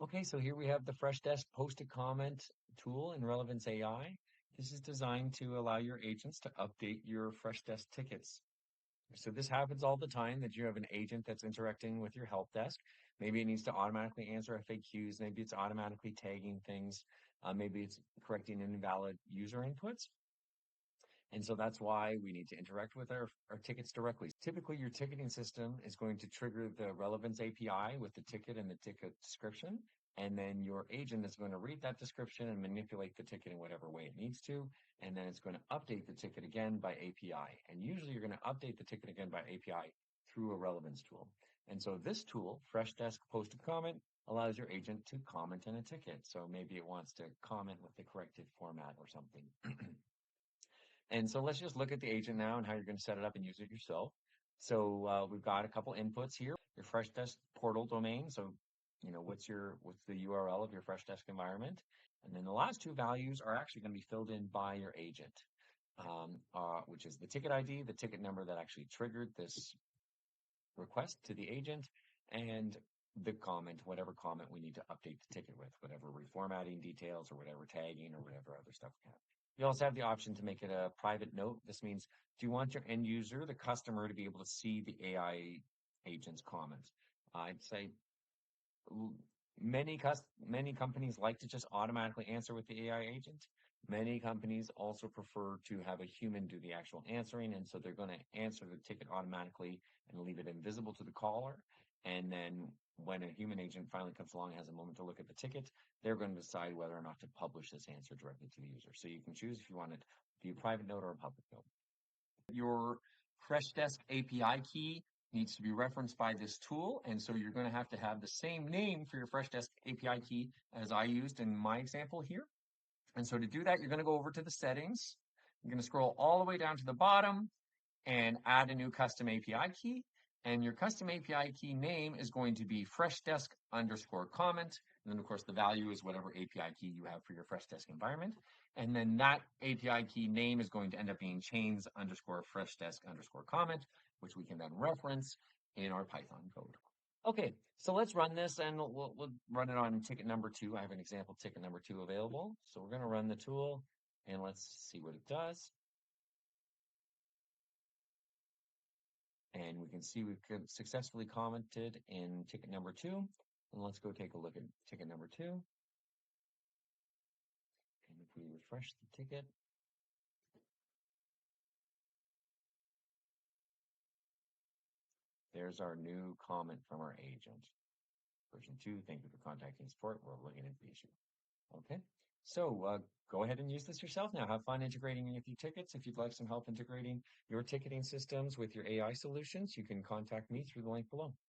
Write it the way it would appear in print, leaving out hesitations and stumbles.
Okay, so here we have the Freshdesk Post a Comment tool in Relevance AI. This is designed to allow your agents to update your Freshdesk tickets. So this happens all the time that you have an agent that's interacting with your help desk. Maybe it needs to automatically answer FAQs. Maybe it's automatically tagging things. Maybe it's correcting invalid user inputs. And so that's why we need to interact with our tickets directly. Typically, your ticketing system is going to trigger the Relevance API with the ticket and the ticket description. And then your agent is going to read that description and manipulate the ticket in whatever way it needs to. And then it's going to update the ticket again by API. And usually you're going to update the ticket again by API through a relevance tool. And so this tool, Freshdesk Post a Comment, allows your agent to comment in a ticket. So maybe it wants to comment with the corrected format or something. And so let's just look at the agent now and how you're going to set it up and use it yourself. So we've got a couple inputs here. Your Freshdesk portal domain. So, what's the URL of your Freshdesk environment? And then the last two values are actually going to be filled in by your agent, which is the ticket ID, the ticket number that actually triggered this request to the agent, and the comment, whatever comment we need to update the ticket with, whatever reformatting details or whatever tagging or whatever other stuff we have. You also have the option to make it a private note. This means, do you want your end user, the customer, to be able to see the AI agent's comments? I'd say many companies like to just automatically answer with the AI agent. Many companies also prefer to have a human do the actual answering, and so they're going to answer the ticket automatically and leave it invisible to the caller. And then when a human agent finally comes along and has a moment to look at the ticket, they're going to decide whether or not to publish this answer directly to the user. So you can choose if you want it to be a private note or a public note. Your Freshdesk API key needs to be referenced by this tool, and so you're going to have the same name for your Freshdesk API key as I used in my example here. And so to do that, you're going to go over to the settings. You're going to scroll all the way down to the bottom and add a new custom API key. And your custom API key name is going to be Freshdesk_comment. And then, of course, the value is whatever API key you have for your Freshdesk environment. And then that API key name is going to end up being chains_Freshdesk_comment, which we can then reference in our Python code. Okay, so let's run this and we'll run it on ticket number 2. I have an example ticket number 2 available. So we're going to run the tool and let's see what it does. And we can see we've successfully commented in ticket number 2. And let's go take a look at ticket number 2. And if we refresh the ticket, there's our new comment from our agent. Version 2, thank you for contacting support. We're looking into the issue. Okay, so go ahead and use this yourself now. Have fun integrating with your tickets. If you'd like some help integrating your ticketing systems with your AI solutions, you can contact me through the link below.